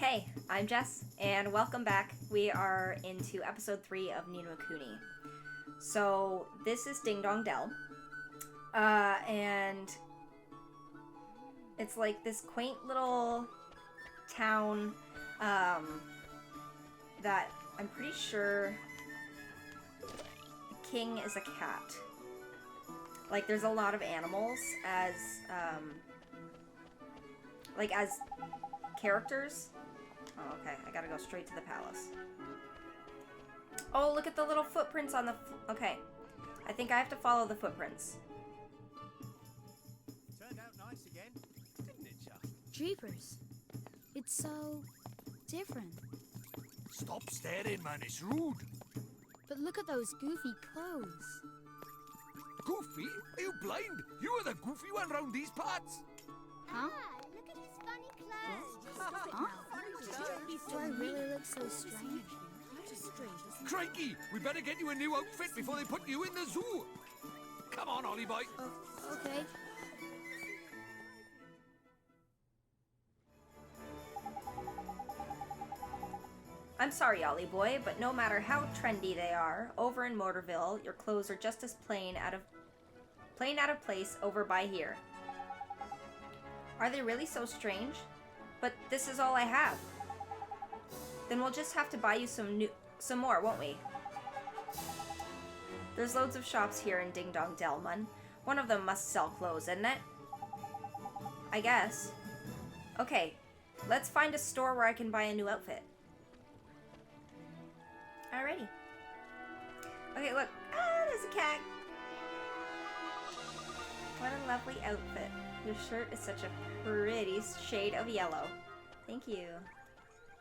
Hey, I'm Jess, and welcome back. We are into episode 3 of Ni no Kuni. So, this is Ding Dong Dell. And it's like this quaint little town, that I'm pretty sure the king is a cat. Like, there's a lot of animals as, as characters. Oh, okay. I gotta go straight to the palace. Oh, look at the little footprints on the... okay. I think I have to follow the footprints. Turned out nice again, didn't it, Chuck? Jeepers. It's so... different. Stop staring, man. It's rude. But look at those goofy clothes. Goofy? Are you blind? You are the goofy one round these parts. Huh? Look at his funny clothes. Huh? Do I really look so strange? Crikey, we better get you a new outfit before they put you in the zoo. Come on, Ollie boy. Okay. I'm sorry, Ollie boy, but no matter how trendy they are, over in Motorville, your clothes are just as plain out of place over by here. Are they really so strange? But this is all I have. Then we'll just have to buy you some more, won't we? There's loads of shops here in Ding Dong Dell, Mun. One of them must sell clothes, isn't it? I guess. Okay, let's find a store where I can buy a new outfit. Alrighty. Okay, look. Ah, there's a cat. What a lovely outfit. Your shirt is such a pretty shade of yellow. Thank you.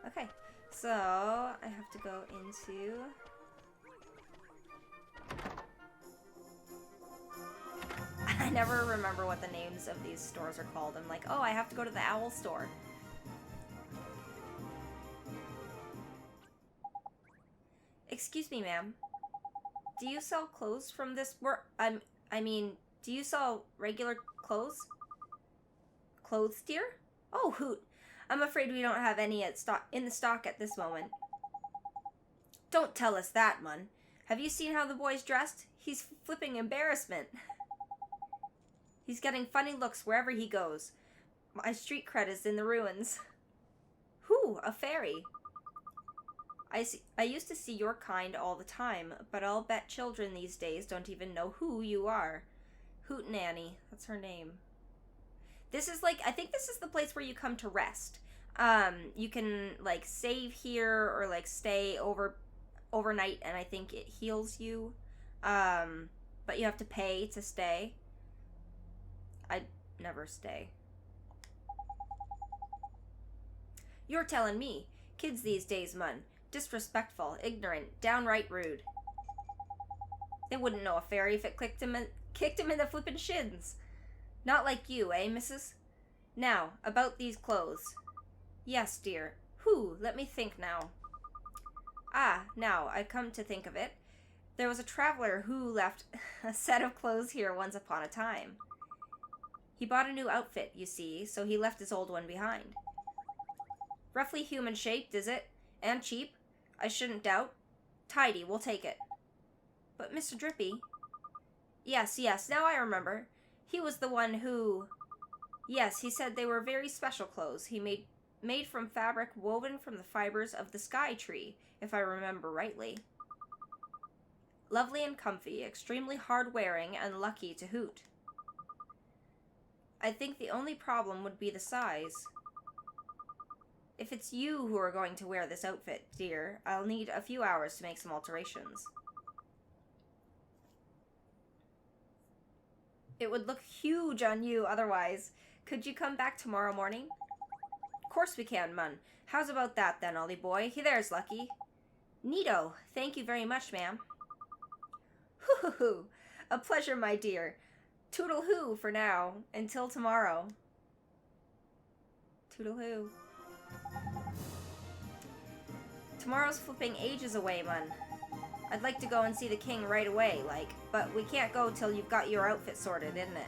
Okay, so I have to go into... I never remember what the names of these stores are called. I'm like, oh, I have to go to the owl store. Excuse me, ma'am. Do you sell clothes from this do you sell regular clothes? Clothes, dear? Oh, hoot. I'm afraid we don't have any in the stock at this moment. Don't tell us that, Mun. Have you seen how the boy's dressed? He's flipping embarrassment. He's getting funny looks wherever he goes. My street cred is in the ruins. Whew, a fairy. I used to see your kind all the time, but I'll bet children these days don't even know who you are. Hoot Nanny, that's her name. This is I think this is the place where you come to rest. You can, save here or, stay overnight, and I think it heals you. But you have to pay to stay. I'd never stay. You're telling me. Kids these days, Mun. Disrespectful, ignorant, downright rude. They wouldn't know a fairy if it kicked him in the flippin' shins. Not like you, eh, missus? Now, about these clothes. Yes, dear. Let me think now. Ah, now, I come to think of it. There was a traveler who left a set of clothes here once upon a time. He bought a new outfit, you see, so he left his old one behind. Roughly human-shaped, is it? And cheap? I shouldn't doubt. Tidy, we'll take it. But Mr. Drippy... Yes, now I remember. He was the one who... Yes, he said they were very special clothes. He made from fabric woven from the fibers of the sky tree, if I remember rightly. Lovely and comfy, extremely hard-wearing, and lucky to hoot. I think the only problem would be the size. If it's you who are going to wear this outfit, dear, I'll need a few hours to make some alterations. It would look huge on you otherwise. Could you come back tomorrow morning? Of course we can, Mun. How's about that then, Ollie boy? There's lucky. Neato. Thank you very much, ma'am. Hoo-hoo-hoo. A pleasure, my dear. Toodle-hoo for now. Until tomorrow. Toodle-hoo. Tomorrow's flipping ages away, Mun. I'd like to go and see the king right away, but we can't go till you've got your outfit sorted, isn't it?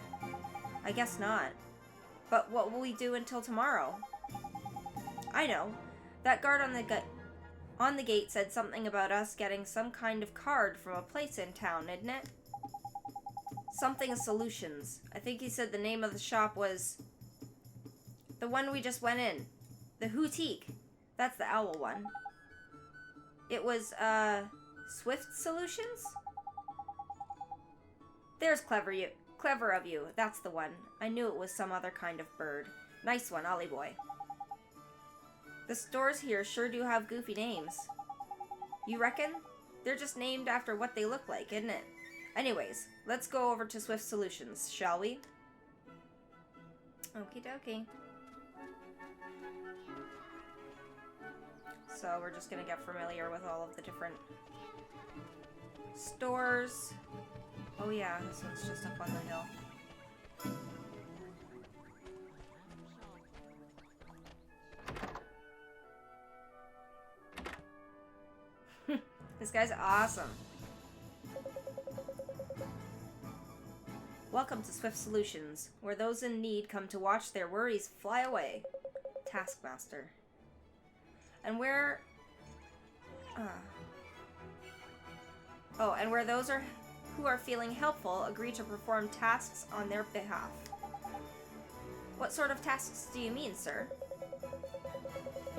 I guess not. But what will we do until tomorrow? I know. That guard on the gate said something about us getting some kind of card from a place in town, isn't it? Something Solutions. I think he said the name of the shop was the one we just went in. The Houtique. That's the owl one. It was, Swift Solutions? There's clever of you. That's the one. I knew it was some other kind of bird. Nice one, Ollie boy. The stores here sure do have goofy names. You reckon? They're just named after what they look like, isn't it? Anyways, let's go over to Swift Solutions, shall we? Okie dokie. So we're just gonna get familiar with all of the different stores. Oh yeah, this one's just up on the hill. This guy's awesome. Welcome to Swift Solutions, where those in need come to watch their worries fly away. Taskmaster. And where... and where those who are feeling helpful agree to perform tasks on their behalf. What sort of tasks do you mean, sir?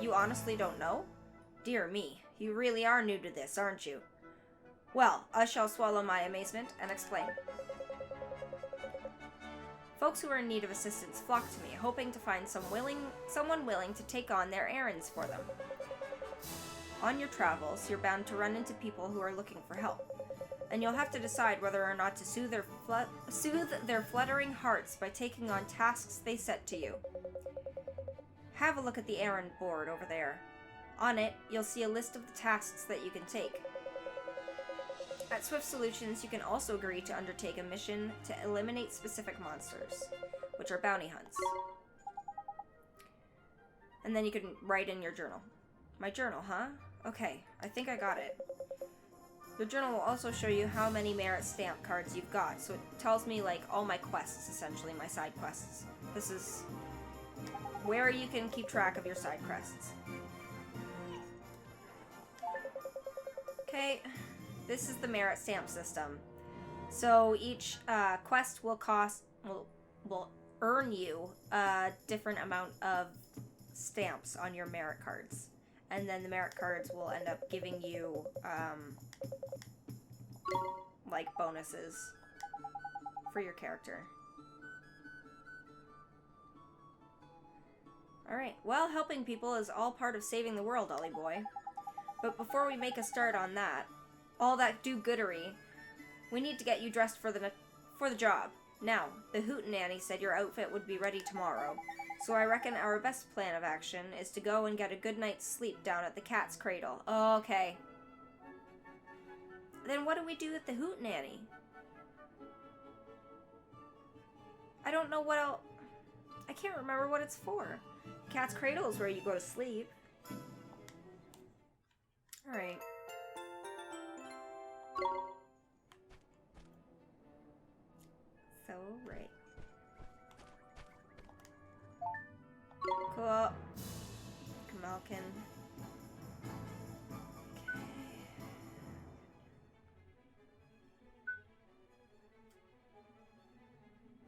You honestly don't know? Dear me, you really are new to this, aren't you? Well, I shall swallow my amazement and explain. Folks who are in need of assistance flock to me, hoping to find someone willing to take on their errands for them. On your travels, you're bound to run into people who are looking for help, and you'll have to decide whether or not to soothe their fluttering hearts by taking on tasks they set to you. Have a look at the errand board over there. On it, you'll see a list of the tasks that you can take. At Swift Solutions, you can also agree to undertake a mission to eliminate specific monsters, which are bounty hunts. And then you can write in your journal. My journal, huh? Okay, I think I got it. Your journal will also show you how many merit stamp cards you've got, so it tells me, like, all my quests, essentially, my side quests. This is where you can keep track of your side quests. Okay, this is the merit stamp system. So each quest will earn you a different amount of stamps on your merit cards. And then the merit cards will end up giving you, like, bonuses for your character. Alright, well, helping people is all part of saving the world, Ollie boy. But before we make a start on that, all that do-goodery, we need to get you dressed for the job. Now, the Hootenanny said your outfit would be ready tomorrow, so I reckon our best plan of action is to go and get a good night's sleep down at the cat's cradle. Okay. Then what do we do at the Hootenanny? I don't know what else... I can't remember what it's for. Cat's cradle is where you go to sleep. Alright. So, right. Cool. Kamalkin. Okay.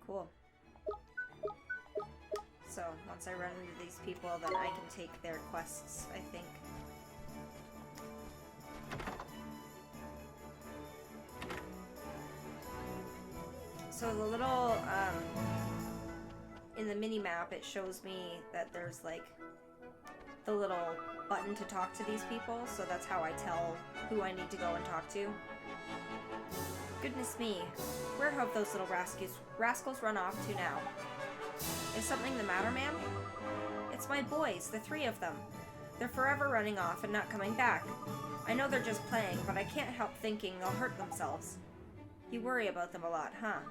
Cool. So, once I run into these people, then I can take their quests, I think. So the little, in the mini-map, it shows me that there's, like, the little button to talk to these people, so that's how I tell who I need to go and talk to. Goodness me, where have those little rascals run off to now? Is something the matter, ma'am? It's my boys, the three of them. They're forever running off and not coming back. I know they're just playing, but I can't help thinking they'll hurt themselves. You worry about them a lot, huh?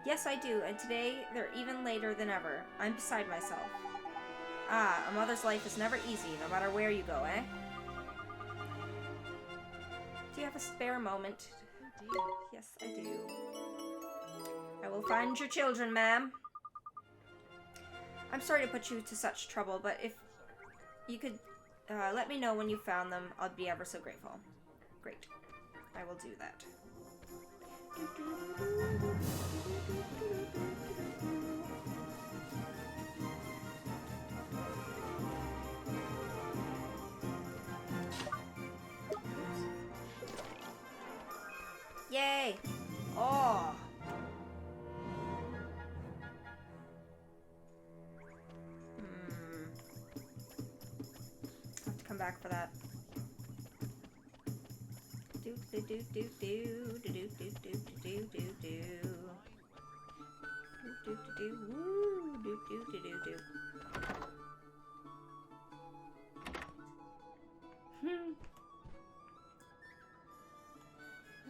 Yes, I do, and today they're even later than ever. I'm beside myself. Ah, a mother's life is never easy, no matter where you go, eh? Do you have a spare moment? Yes, I do. I will find your children, ma'am. I'm sorry to put you to such trouble, but if you could Let me know when you found them. I'll be ever so grateful. Great. I will do that. Yay! Oh! Have to come back for that. Do do do do do do do do do do do do do do woo do do do do do.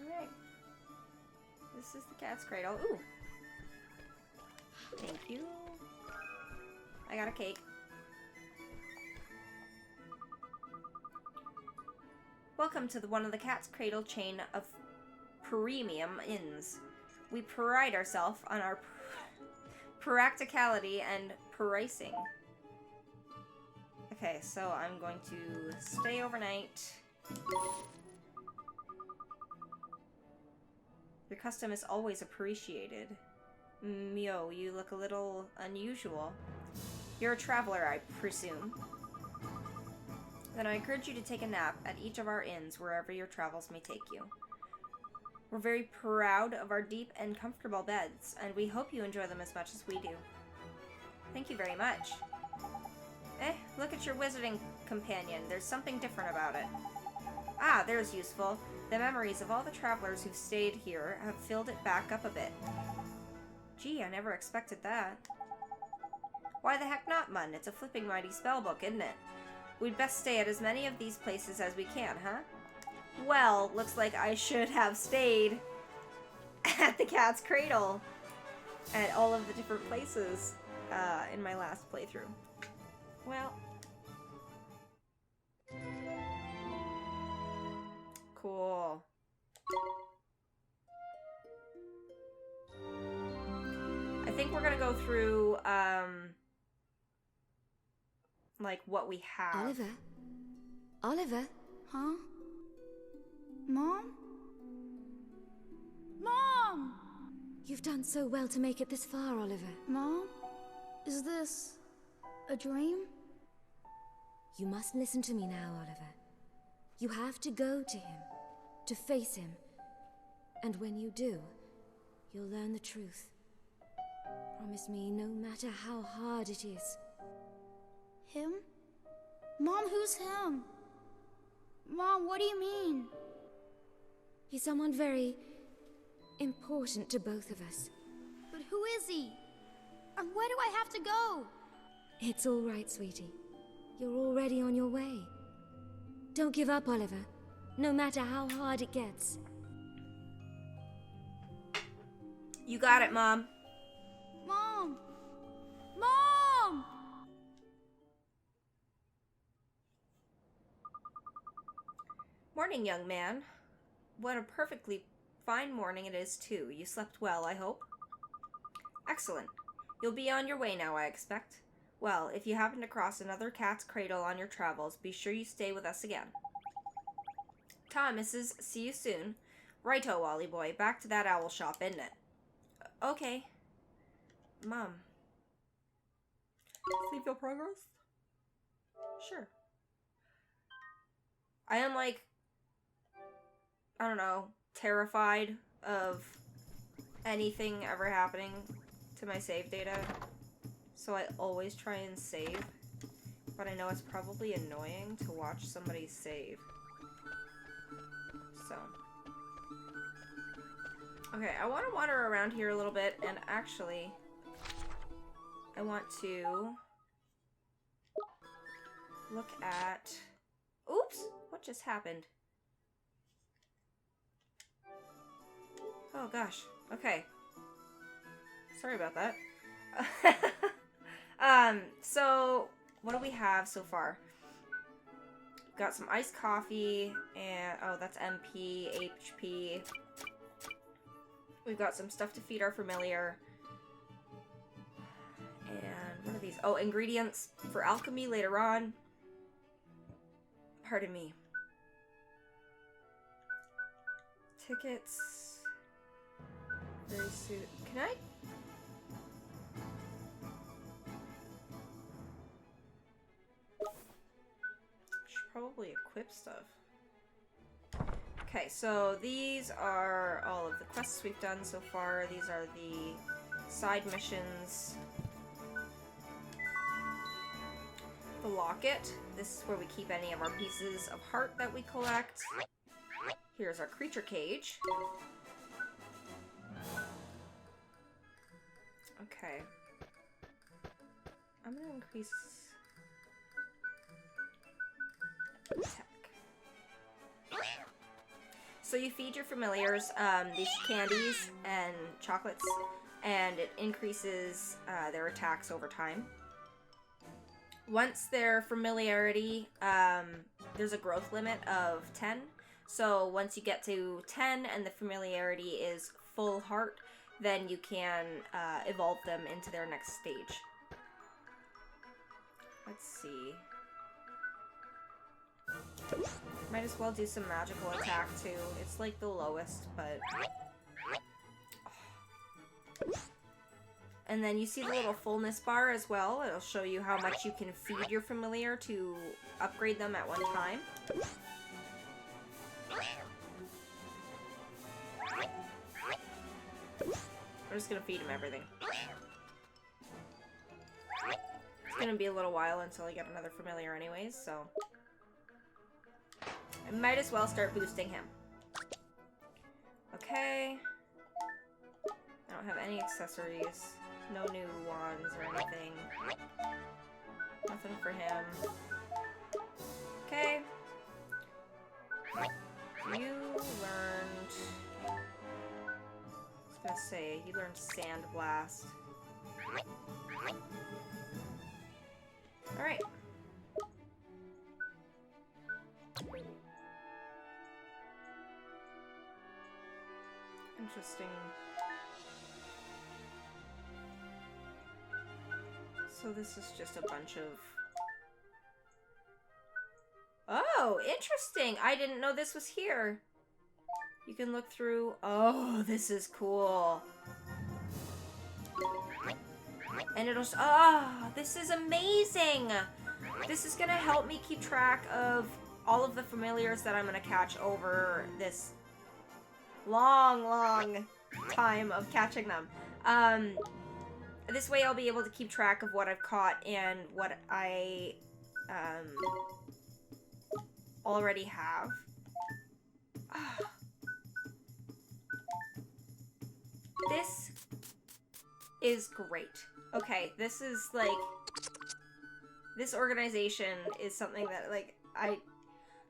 Alright. This is the cat's cradle. Ooh! Thank you. I got a cake. Welcome to one of the Cat's Cradle chain of premium inns. We pride ourselves on our practicality and pricing. Okay, so I'm going to stay overnight. Your custom is always appreciated. Mio, you look a little unusual. You're a traveler, I presume. Then I encourage you to take a nap at each of our inns wherever your travels may take you. We're very proud of our deep and comfortable beds, and we hope you enjoy them as much as we do. Thank you very much. Look at your wizarding companion. There's something different about it. Ah, there's useful. The memories of all the travelers who've stayed here have filled it back up a bit. Gee, I never expected that. Why the heck not, Mun? It's a flipping mighty spellbook, isn't it? We'd best stay at as many of these places as we can, huh? Well, looks like I should have stayed at the Cat's Cradle at all of the different places in my last playthrough. Well. Cool. I think we're gonna go through, like, what we have. Oliver? Oliver? Huh? Mom? Mom! You've done so well to make it this far, Oliver. Mom? Is this a dream? You must listen to me now, Oliver. You have to go to him, to face him. And when you do, you'll learn the truth. Promise me, no matter how hard it is. Him? Mom, who's him? Mom, what do you mean? He's someone very important to both of us. But who is he? And where do I have to go? It's all right, sweetie. You're already on your way. Don't give up, Oliver, no matter how hard it gets. You got it, Mom. Mom! Mom! Morning, young man. What a perfectly fine morning it is, too. You slept well, I hope? Excellent. You'll be on your way now, I expect. Well, if you happen to cross another Cat's Cradle on your travels, be sure you stay with us again. Ta, missus. See you soon. Righto, Wally boy. Back to that owl shop, isn't it? Okay. Mom. Save your progress? Sure. I am, like, I don't know, terrified of anything ever happening to my save data. So I always try and save. But I know it's probably annoying to watch somebody save. So. Okay, I want to wander around here a little bit, and actually, I want to look at... Oops! What just happened? Oh gosh. Okay. Sorry about that. So what do we have so far? Got some iced coffee, and oh, that's MP, HP. We've got some stuff to feed our familiar. And what are these? Oh, ingredients for alchemy later on. Pardon me. Tickets. Very soon. Can I? Should probably equip stuff. Okay, so these are all of the quests we've done so far. These are the side missions. The locket. This is where we keep any of our pieces of heart that we collect. Here's our creature cage. Okay. I'm gonna increase attack. So you feed your familiars these candies and chocolates, and it increases their attacks over time. Once their familiarity, there's a growth limit of 10. So once you get to 10 and the familiarity is full heart, then you can evolve them into their next stage. Let's see. Might as well do some magical attack too. It's like the lowest, but... And then you see the little fullness bar as well. It'll show you how much you can feed your familiar to upgrade them at one time. I'm just gonna feed him everything. It's gonna be a little while until I get another familiar anyways, so... I might as well start boosting him. Okay. I don't have any accessories. No new wands or anything. Nothing for him. Okay. You learned... I was gonna say, you learned Sand Blast. Alright. Interesting. So this is just a bunch of... Oh, interesting! I didn't know this was here. You can look through... Oh, this is cool. And it'll... Oh, this is amazing! This is gonna help me keep track of all of the familiars that I'm gonna catch over this long time of catching them. This way I'll be able to keep track of what I've caught and what I already have. This is great. Okay, this is like... This organization is something that, like,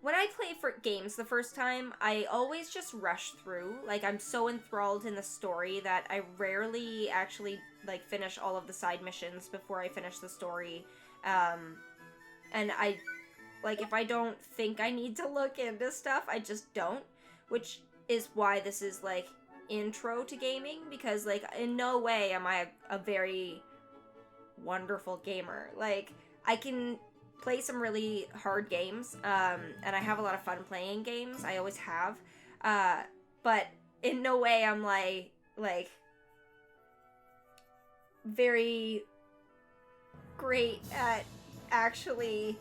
when I play for games the first time, I always just rush through. Like, I'm so enthralled in the story that I rarely actually, like, finish all of the side missions before I finish the story. And I, like, if I don't think I need to look into stuff, I just don't. Which is why this is, like, intro to gaming. Because, like, in no way am I a very wonderful gamer. Like, I can play some really hard games, and I have a lot of fun playing games. I always have. But in no way am I, like, very great at actually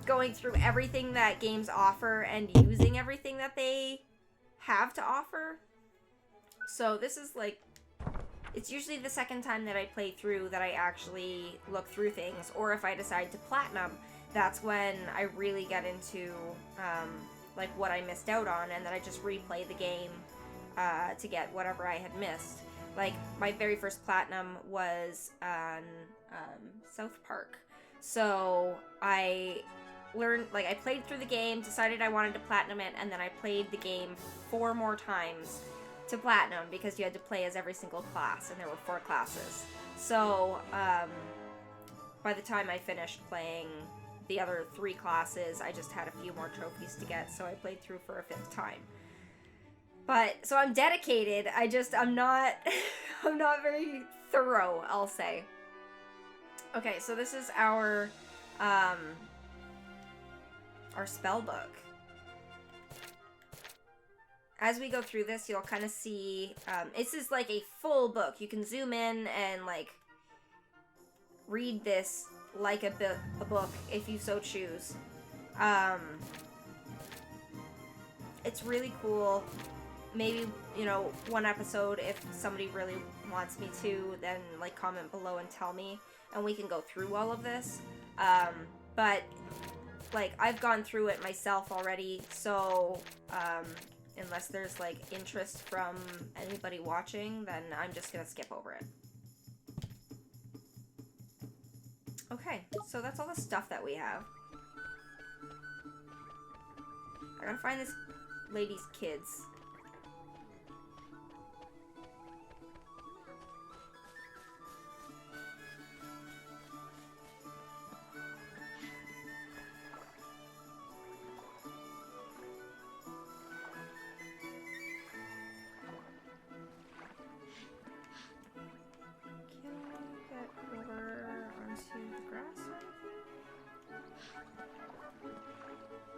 going through everything that games offer and using everything that they have to offer. So this is, like, it's usually the second time that I play through that I actually look through things, or if I decide to platinum, that's when I really get into, like, what I missed out on, and then I just replay the game to get whatever I had missed. Like, my very first platinum was on South Park. So I learned, like, I played through the game, decided I wanted to platinum it, and then I played the game 4 more times to platinum, because you had to play as every single class, and there were 4 classes. So, by the time I finished playing the other 3 classes, I just had a few more trophies to get, so I played through for a 5th time. But, so I'm dedicated, I'm not, I'm not very thorough, I'll say. Okay, so this is our, our spell book. As we go through this, you'll kind of see, this is like a full book. You can zoom in and like read this like a book if you so choose. It's really cool. Maybe, you know, one episode, if somebody really wants me to, then like comment below and tell me, and we can go through all of this. But like, I've gone through it myself already, so unless there's like interest from anybody watching, then I'm just gonna skip over it. Okay, so that's all the stuff that we have. I gotta find this lady's kids.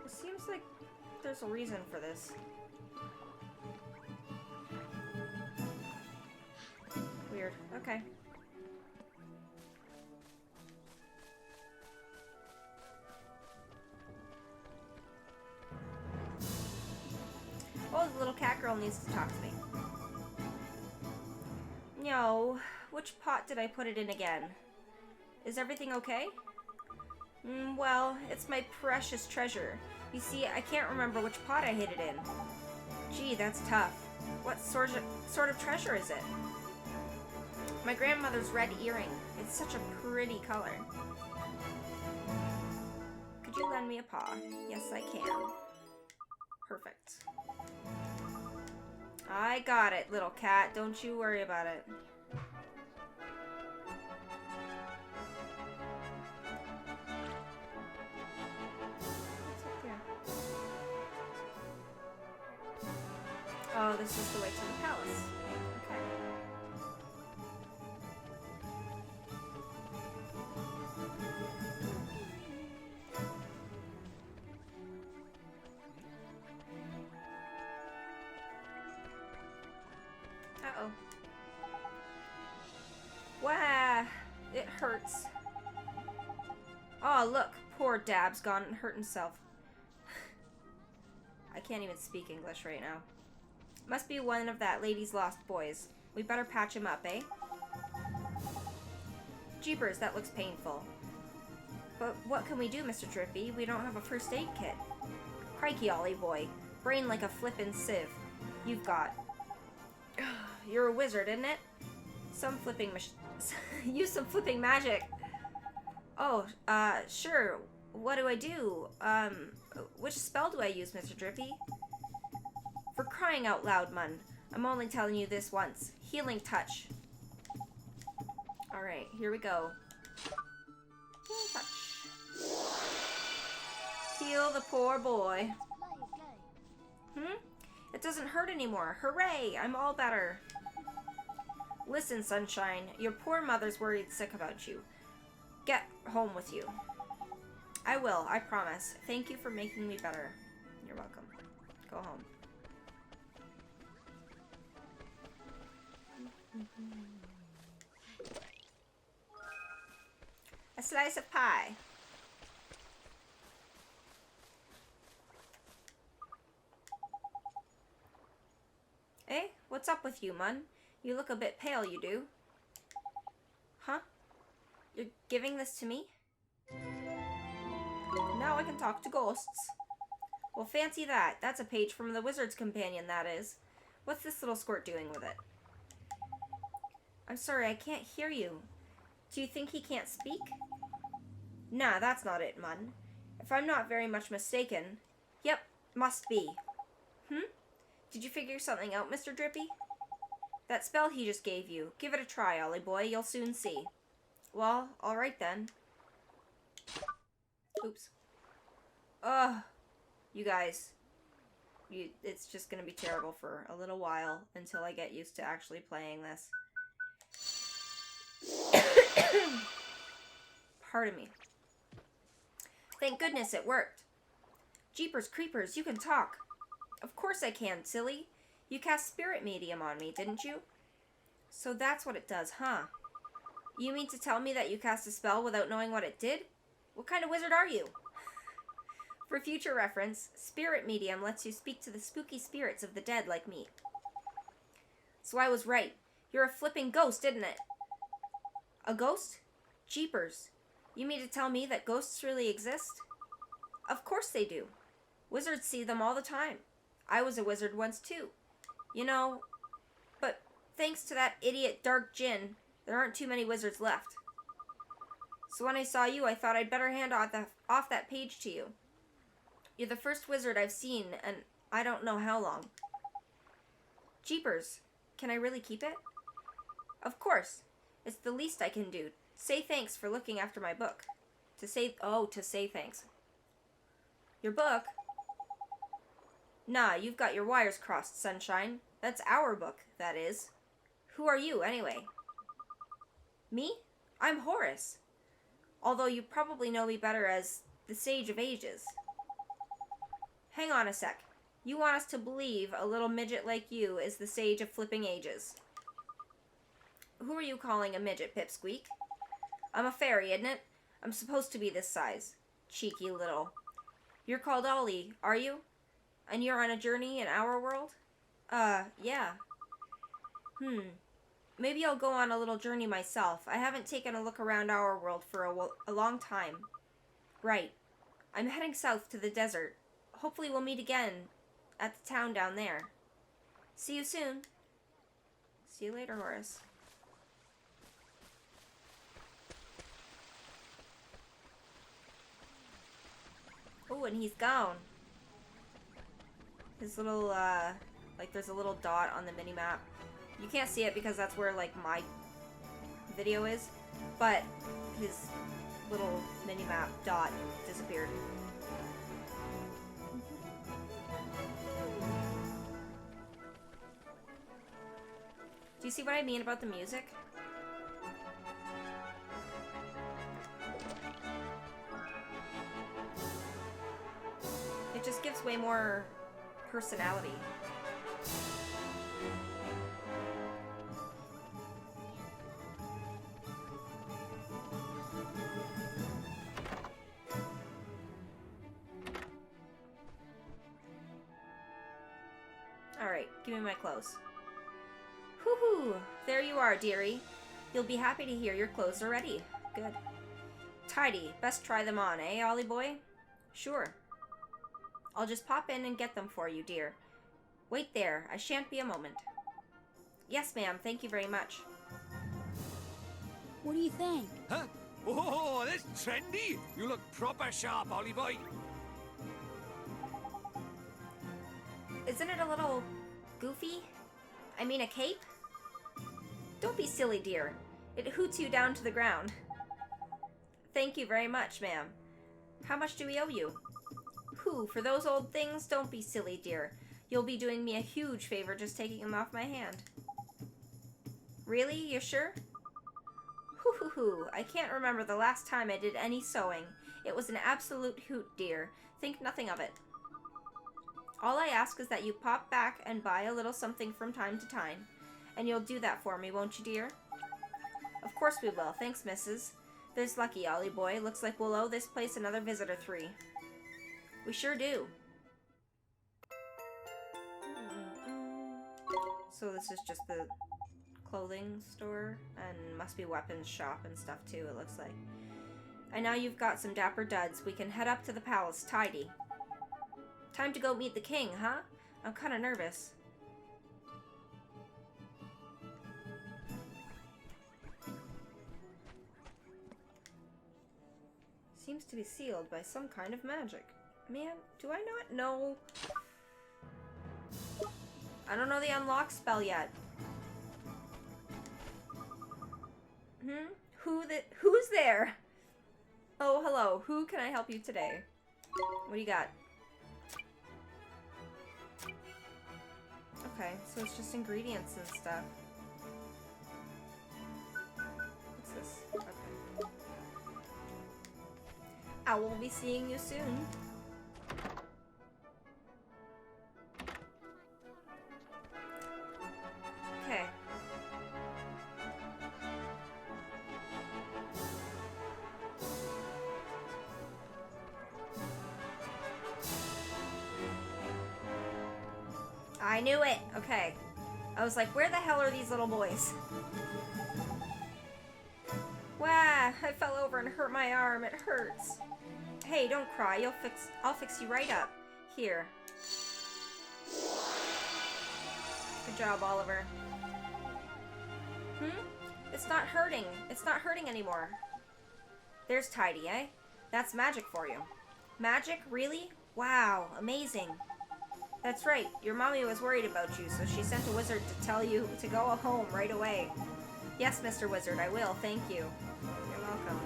Seems like there's a reason for this. Weird. Okay. Oh, the little cat girl needs to talk to me. No, which pot did I put it in again? Is everything okay? Well, it's my precious treasure. You see, I can't remember which pot I hid it in. Gee, that's tough. What sort of treasure is it? My grandmother's red earring. It's such a pretty color. Could you lend me a paw? Yes, I can. Perfect. I got it, little cat. Don't you worry about it. Oh, this is the way to the palace. Okay. Uh-oh. Wow, it hurts. Oh, look, poor Dab's gone and hurt himself. I can't even speak English right now. Must be one of that lady's lost boys. We better patch him up, eh? Jeepers, that looks painful. But what can we do, Mr. Drippy? We don't have a first aid kit. Crikey, Ollie boy. Brain like a flippin' sieve. You've got. You're a wizard, isn't it? Use some flipping magic. Oh, sure. What do I do? Which spell do I use, Mr. Drippy? For crying out loud, Mun. I'm only telling you this once. Healing touch. Alright, here we go. Healing touch. Heal the poor boy. It doesn't hurt anymore. Hooray! I'm all better. Listen, Sunshine. Your poor mother's worried sick about you. Get home with you. I will, I promise. Thank you for making me better. You're welcome. Go home. A slice of pie. Eh? What's up with you, Mun? You look a bit pale, you do. Huh? You're giving this to me? Now I can talk to ghosts. Well, fancy that. That's a page from the Wizard's Companion, that is. What's this little squirt doing with it? I'm sorry, I can't hear you. Do you think he can't speak? Nah, that's not it, Mun. If I'm not very much mistaken... Yep, must be. Did you figure something out, Mr. Drippy? That spell he just gave you. Give it a try, Ollie boy. You'll soon see. Well, alright then. Oops. Ugh. You guys. It's just gonna be terrible for a little while until I get used to actually playing this. Pardon me. Thank goodness it worked. Jeepers creepers, you can talk. Of course I can, silly. You cast spirit medium on me, didn't you? So that's what it does, huh? You mean to tell me that you cast a spell without knowing what it did? What kind of wizard are you? For future reference, spirit medium lets you speak to the spooky spirits of the dead like me. So I was right. You're a flipping ghost, isn't it? A ghost? Jeepers. You mean to tell me that ghosts really exist? Of course they do. Wizards see them all the time. I was a wizard once too. You know, but thanks to that idiot Dark Djinn, there aren't too many wizards left. So when I saw you, I thought I'd better hand off that page to you. You're the first wizard I've seen, and I don't know how long. Jeepers, can I really keep it? Of course. It's the least I can do. Say thanks for looking after my book. To say thanks. Your book? Nah, you've got your wires crossed, Sunshine. That's our book, that is. Who are you, anyway? Me? I'm Horace. Although you probably know me better as the Sage of Ages. Hang on a sec. You want us to believe a little midget like you is the Sage of Flipping Ages. Who are you calling a midget, Pipsqueak? I'm a fairy, isn't it? I'm supposed to be this size. Cheeky little. You're called Ollie, are you? And you're on a journey in our world? Yeah. Maybe I'll go on a little journey myself. I haven't taken a look around our world for a long time. Right. I'm heading south to the desert. Hopefully we'll meet again at the town down there. See you soon. See you later, Horace. Oh, and he's gone. His little, like there's a little dot on the mini-map. You can't see it because that's where, like, my video is, but his little mini-map dot disappeared. Do you see what I mean about the music? It just gives way more personality. Alright, give me my clothes. Whoo-hoo! There you are, dearie. You'll be happy to hear your clothes are ready. Good. Tidy. Best try them on, eh, Ollie boy? Sure. I'll just pop in and get them for you, dear. Wait there. I shan't be a moment. Yes, ma'am. Thank you very much. What do you think? Huh? Oh, that's trendy. You look proper sharp, Ollie boy. Isn't it a little goofy? I mean, a cape? Don't be silly, dear. It hoots you down to the ground. Thank you very much, ma'am. How much do we owe you? Who, for those old things? Don't be silly, dear. You'll be doing me a huge favor just taking them off my hand. Really? You sure? Hoo-hoo-hoo. I can't remember the last time I did any sewing. It was an absolute hoot, dear. Think nothing of it. All I ask is that you pop back and buy a little something from time to time. And you'll do that for me, won't you, dear? Of course we will. Thanks, missus. There's lucky, Ollie boy. Looks like we'll owe this place another visit or 3. We sure do. So this is just the clothing store, and must be weapons shop and stuff too, it looks like. And now you've got some dapper duds. We can head up to the palace tidy. Time to go meet the king, huh? I'm kind of nervous. Seems to be sealed by some kind of magic. Man, do I not know? I don't know the unlock spell yet. Who's there? Oh, hello. Who can I help you today? What do you got? Okay, so it's just ingredients and stuff. What's this? Okay. I will be seeing you soon. knew it! Okay. I was like, where the hell are these little boys? Wah! I fell over and hurt my arm. It hurts. Hey, don't cry. I'll fix you right up. Here. Good job, Oliver. It's not hurting. It's not hurting anymore. There's Tidy, eh? That's magic for you. Magic? Really? Wow, amazing. That's right. Your mommy was worried about you, so she sent a wizard to tell you to go home right away. Yes, Mr. Wizard, I will. Thank you. You're welcome.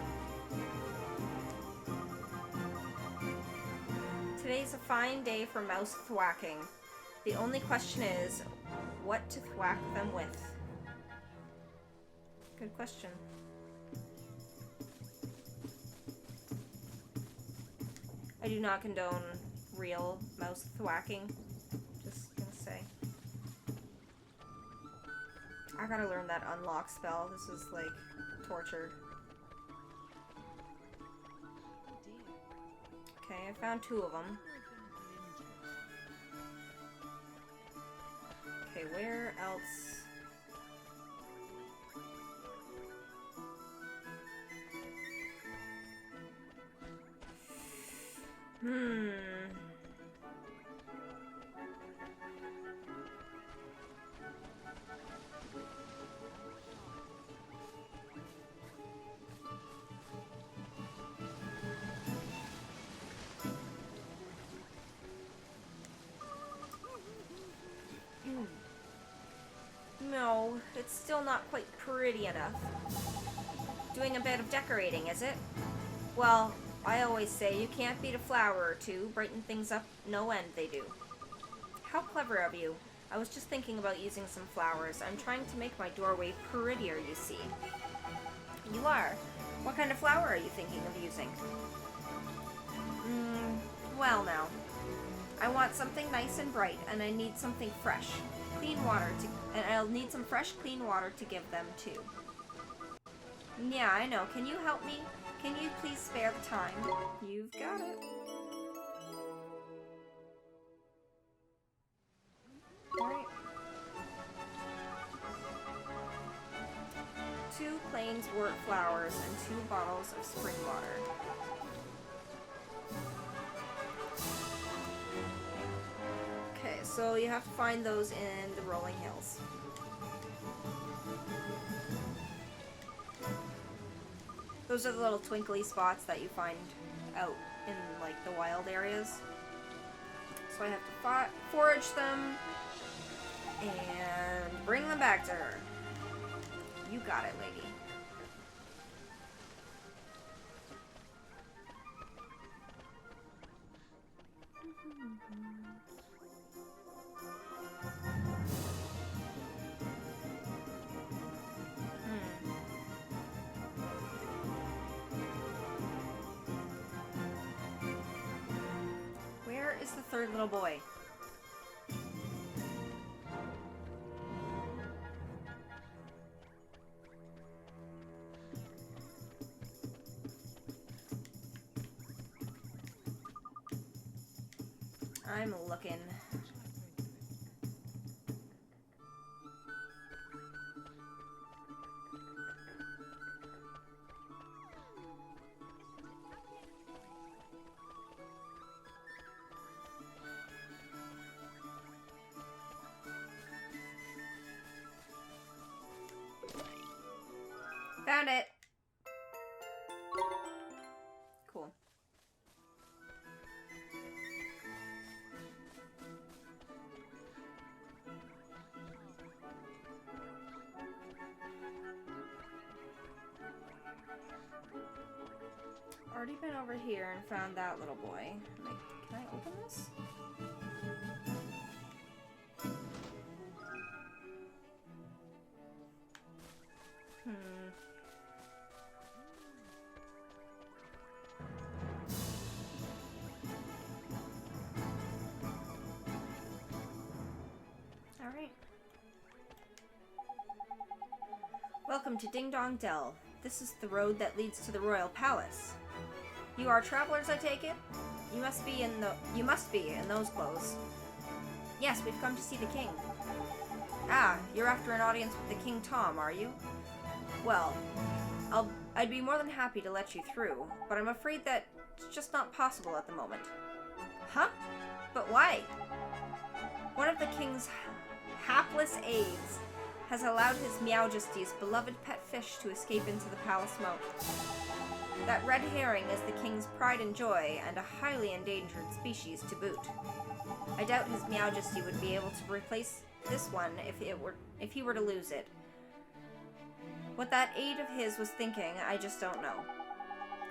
Today's a fine day for mouse thwacking. The only question is, what to thwack them with? Good question. I do not condone real mouse thwacking. Just gonna say. I gotta learn that unlock spell. This is like torture. Okay, I found 2 of them. Okay, where else? No, it's still not quite pretty enough. Doing a bit of decorating, is it? Well, I always say you can't beat a flower or two. Brighten things up no end, they do. How clever of you. I was just thinking about using some flowers. I'm trying to make my doorway prettier, you see. You are? What kind of flower are you thinking of using? Well now. I want something nice and bright, and I need something fresh. Clean water and I'll need some fresh, clean water to give them too. Yeah, I know. Can you help me? Can you please spare the time? You've got it. Alright. 2 plainswort flowers and 2 bottles of spring water. Okay, so you have to find those in the rolling hills. Those are the little twinkly spots that you find out in, like, the wild areas. So I have to forage them and bring them back to her. You got it, lady. Where is the 3rd little boy? I'm looking. Found it. Cool. Already been over here and found that little boy. Like, can I open this? Alright. Welcome to Ding Dong Dell. This is the road that leads to the royal palace. You are travelers, I take it? You must be in those clothes. Yes, we've come to see the king. Ah, you're after an audience with the King Tom, are you? Well, I'd be more than happy to let you through, but I'm afraid that it's just not possible at the moment. Huh? But why? One of the king's hapless aides has allowed his Meowjesty's beloved pet fish to escape into the palace moat. That red herring is the king's pride and joy, and a highly endangered species to boot. I doubt his Meowjesty would be able to replace this one if he were to lose it. What that aide of his was thinking, I just don't know.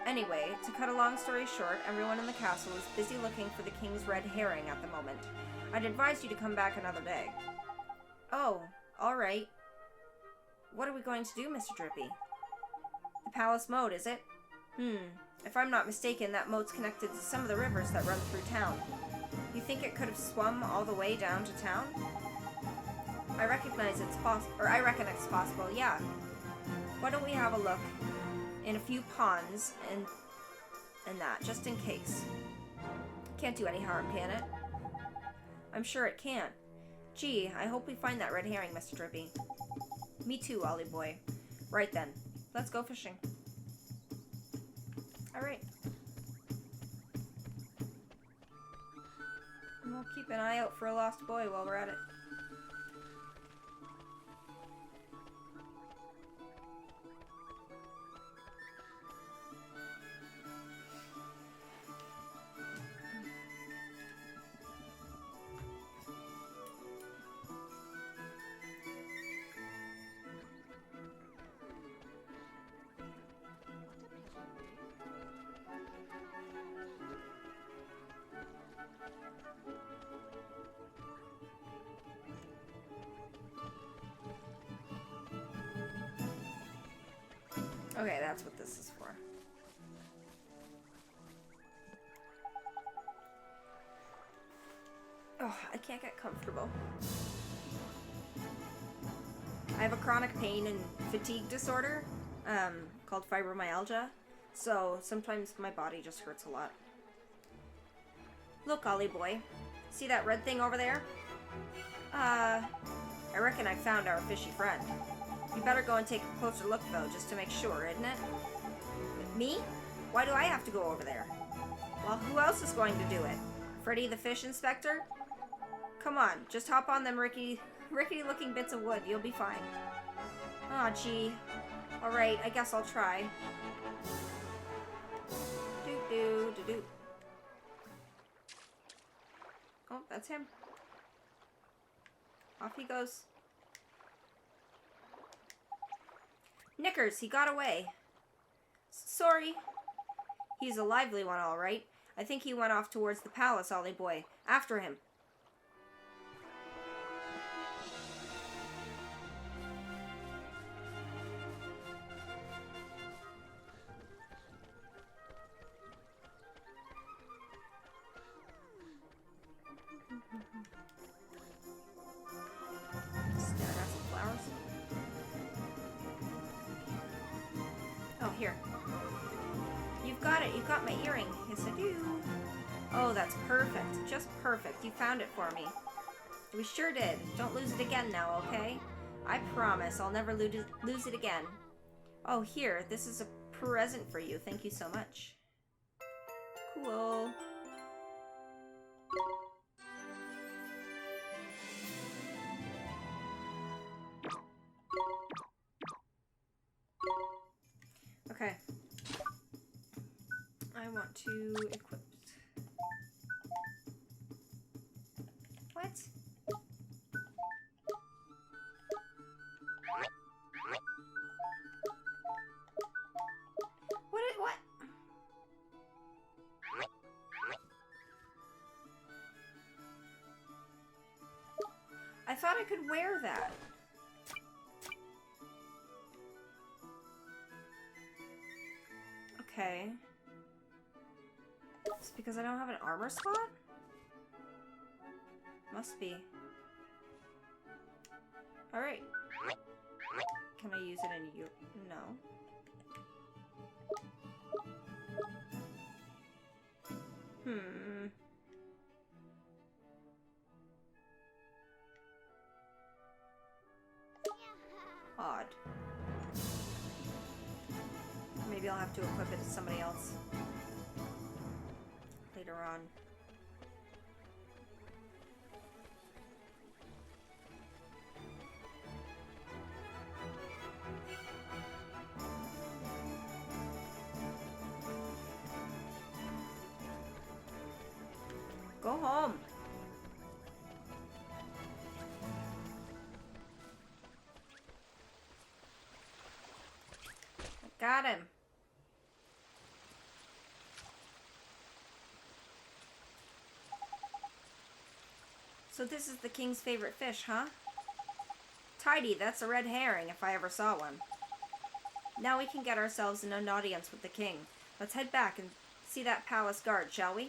Anyway, to cut a long story short, everyone in the castle is busy looking for the king's red herring at the moment. I'd advise you to come back another day. Oh, alright. What are we going to do, Mr. Drippy? The palace moat, is it? If I'm not mistaken, that moat's connected to some of the rivers that run through town. You think it could have swum all the way down to town? I reckon it's possible, yeah. Why don't we have a look in a few ponds and that, just in case. Can't do any harm, can it? I'm sure it can't. Gee, I hope we find that red herring, Mr. Drippy. Me too, Ollie boy. Right then, let's go fishing. Alright. And we'll keep an eye out for a lost boy while we're at it. Okay, that's what this is for. Oh, I can't get comfortable. I have a chronic pain and fatigue disorder, called fibromyalgia, so sometimes my body just hurts a lot. Look, Ollie boy. See that red thing over there? I reckon I found our fishy friend. You better go and take a closer look, though, just to make sure, isn't it? Me? Why do I have to go over there? Well, who else is going to do it? Freddy the Fish Inspector? Come on, just hop on them rickety-looking bits of wood. You'll be fine. Aw, gee. Alright, I guess I'll try. Do-do-do-do. Oh, that's him. Off he goes. Knickers, he got away. Sorry. He's a lively one, all right. I think he went off towards the palace, Ollie boy. After him. Staring at some flowers. Oh, here. You've got it. You've got my earring. Yes, I do. Oh, that's perfect. Just perfect. You found it for me. We sure did. Don't lose it again now, okay? I promise I'll never lose it again. Oh, here. This is a present for you. Thank you so much. Cool. Okay. I want to equip. What? What? I thought I could wear that. Okay. It's because I don't have an armor slot? Must be. Alright. Can I use it in you? No. Odd. Maybe I'll have to equip it to somebody else later on. Go home. I got him. So this is the king's favorite fish, huh? Tidy, that's a red herring if I ever saw one. Now we can get ourselves in an audience with the king. Let's head back and see that palace guard, shall we?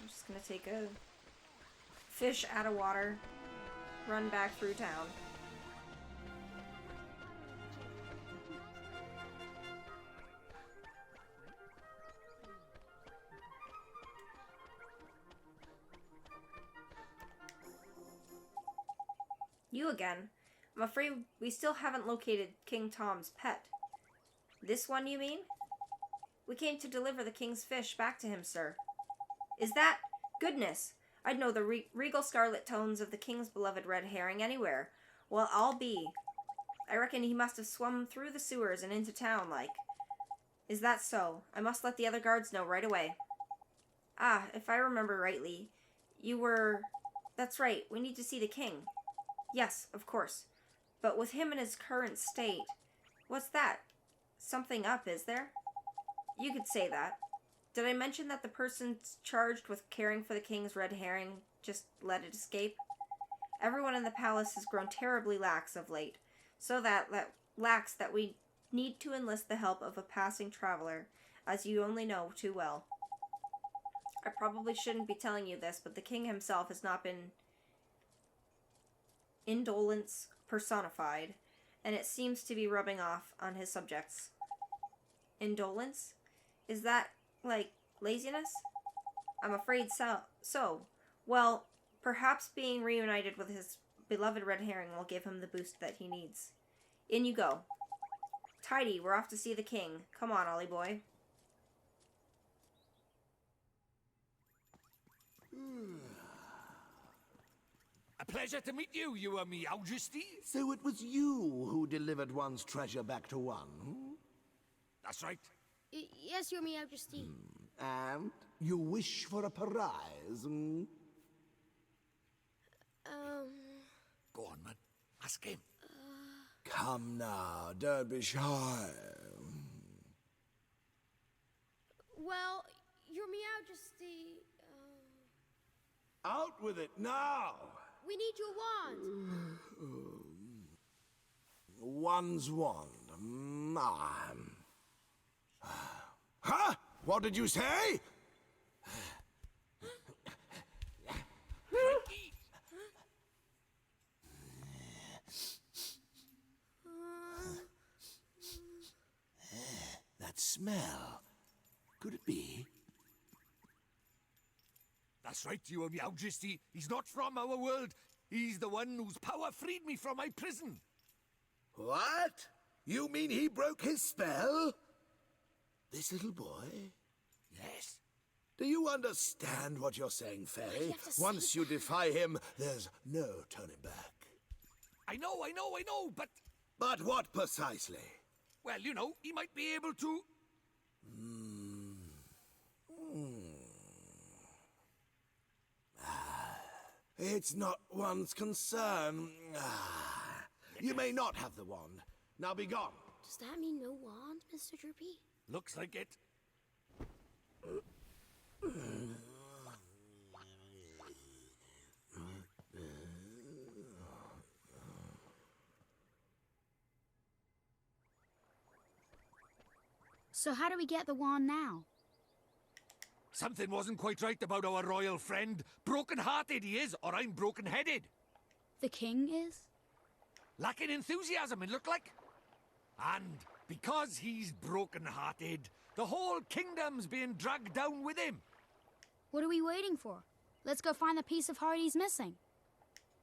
I'm just gonna take a fish out of water, run back through town. You again. I'm afraid we still haven't located King Tom's pet. This one, you mean? We came to deliver the king's fish back to him, sir. Is that... Goodness! I'd know the regal scarlet tones of the king's beloved red herring anywhere. Well, I'll be. I reckon he must have swum through the sewers and into town, like. Is that so? I must let the other guards know right away. Ah, if I remember rightly, you were... That's right, we need to see the king. Yes, of course. But with him in his current state... What's that? Something up, is there? You could say that. Did I mention that the person charged with caring for the king's red herring just let it escape? Everyone in the palace has grown terribly lax of late, so lax that we need to enlist the help of a passing traveler, as you only know too well. I probably shouldn't be telling you this, but the king himself has not been indolence personified, and it seems to be rubbing off on his subjects. Indolence? Is that, like, laziness? I'm afraid so. Well, perhaps being reunited with his beloved red herring will give him the boost that he needs. In you go. Tidy, we're off to see the king. Come on, Ollie boy. A pleasure to meet you, Your Majesty. So it was you who delivered one's treasure back to one? That's right. Yes, Your Majesty. And you wish for a prize? Go on, man. Ask him. Come now, don't be shy. Well, Your Majesty, Out with it now! we need your wand. One's wand. Huh? What did you say? That smell. Could it be? That's right, Your Majesty. He's not from our world. He's the one whose power freed me from my prison. What? You mean he broke his spell? This little boy? Yes. Do you understand what you're saying, Fairy? have to see Once you defy him, there's no turning back. I know, but... But what precisely? Well, you know, he might be able to... It's not one's concern. You may not have the wand. Now be gone. Does that mean no wand, Mr. Jerpy? Looks like it. So how do we get the wand now? Something wasn't quite right about our royal friend. Broken-hearted he is, or I'm broken-headed. The king is? Lacking enthusiasm, it looked like. And because he's broken-hearted, the whole kingdom's being dragged down with him. What are we waiting for? Let's go find the piece of heart he's missing.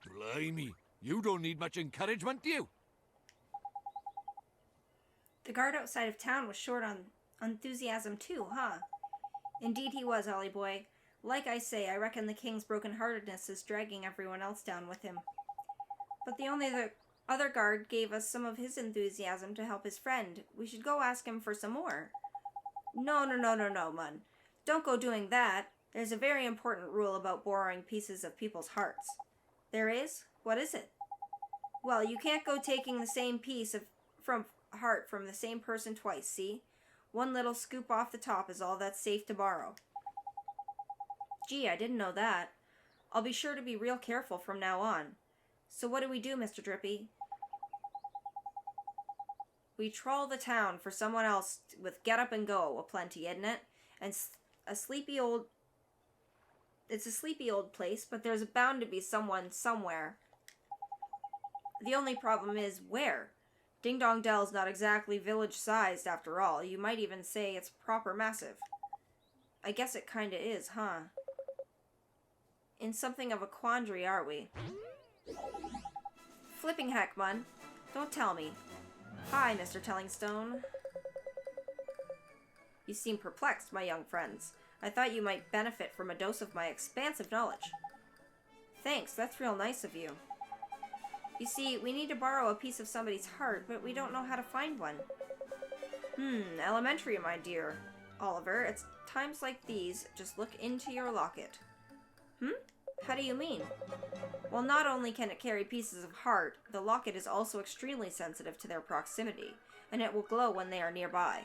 Blimey, you don't need much encouragement, do you? The guard outside of town was short on enthusiasm too, huh? Indeed he was, Ollie boy. Like I say, I reckon the king's brokenheartedness is dragging everyone else down with him. But the other guard gave us some of his enthusiasm to help his friend. We should go ask him for some more. No, Mun. Don't go doing that. There's a very important rule about borrowing pieces of people's hearts. There is? What is it? Well, you can't go taking the same piece from heart from the same person twice, see? One little scoop off the top is all that's safe to borrow. Gee, I didn't know that. I'll be sure to be real careful from now on. So what do we do, Mr. Drippy? We trawl the town for someone else with get up and go aplenty, isn't it? And it's a sleepy old place, but there's bound to be someone somewhere. The only problem is where? Ding Dong Dell's not exactly village-sized after all. You might even say it's proper massive. I guess it kinda is, huh? In something of a quandary, are we? Flipping heck, Mun. Don't tell me. Hi, Mr. Tellingstone. You seem perplexed, my young friends. I thought you might benefit from a dose of my expansive knowledge. Thanks, that's real nice of you. You see, we need to borrow a piece of somebody's heart, but we don't know how to find one. Elementary, my dear Oliver. It's times like these, just look into your locket. How do you mean? Well, not only can it carry pieces of heart, the locket is also extremely sensitive to their proximity, and it will glow when they are nearby.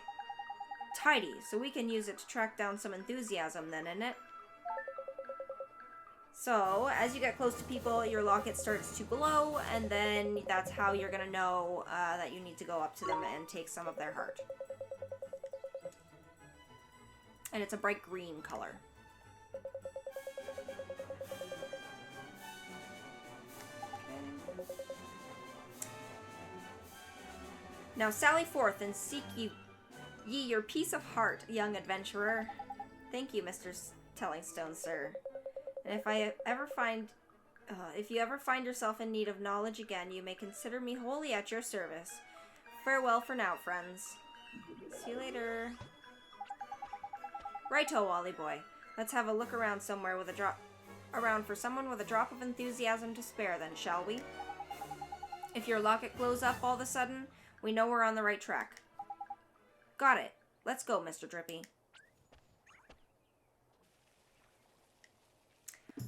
Tidy, so we can use it to track down some enthusiasm then, isn't it? So, as you get close to people, your locket starts to glow, and then that's how you're gonna know that you need to go up to them and take some of their heart. And it's a bright green color. Now sally forth and seek ye your piece of heart, young adventurer. Thank you, Mr. Tellingstone, sir. And if you ever find yourself in need of knowledge again, you may consider me wholly at your service. Farewell for now, friends. See you later. Righto, Ollie boy. Let's have a look around somewhere with around for someone with a drop of enthusiasm to spare, then, shall we? If your locket glows up all of a sudden, we know we're on the right track. Got it. Let's go, Mr. Drippy.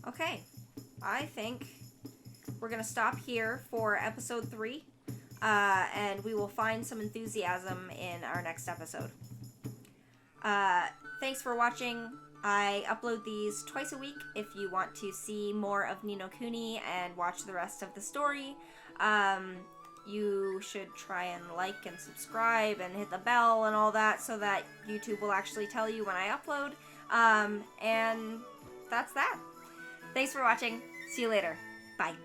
Okay. I think we're going to stop here for episode 3. And we will find some enthusiasm in our next episode. Thanks for watching. I upload these twice a week if you want to see more of Ni no Kuni and watch the rest of the story. You should try and like and subscribe and hit the bell and all that so that YouTube will actually tell you when I upload. And that's that. Thanks for watching. See you later. Bye.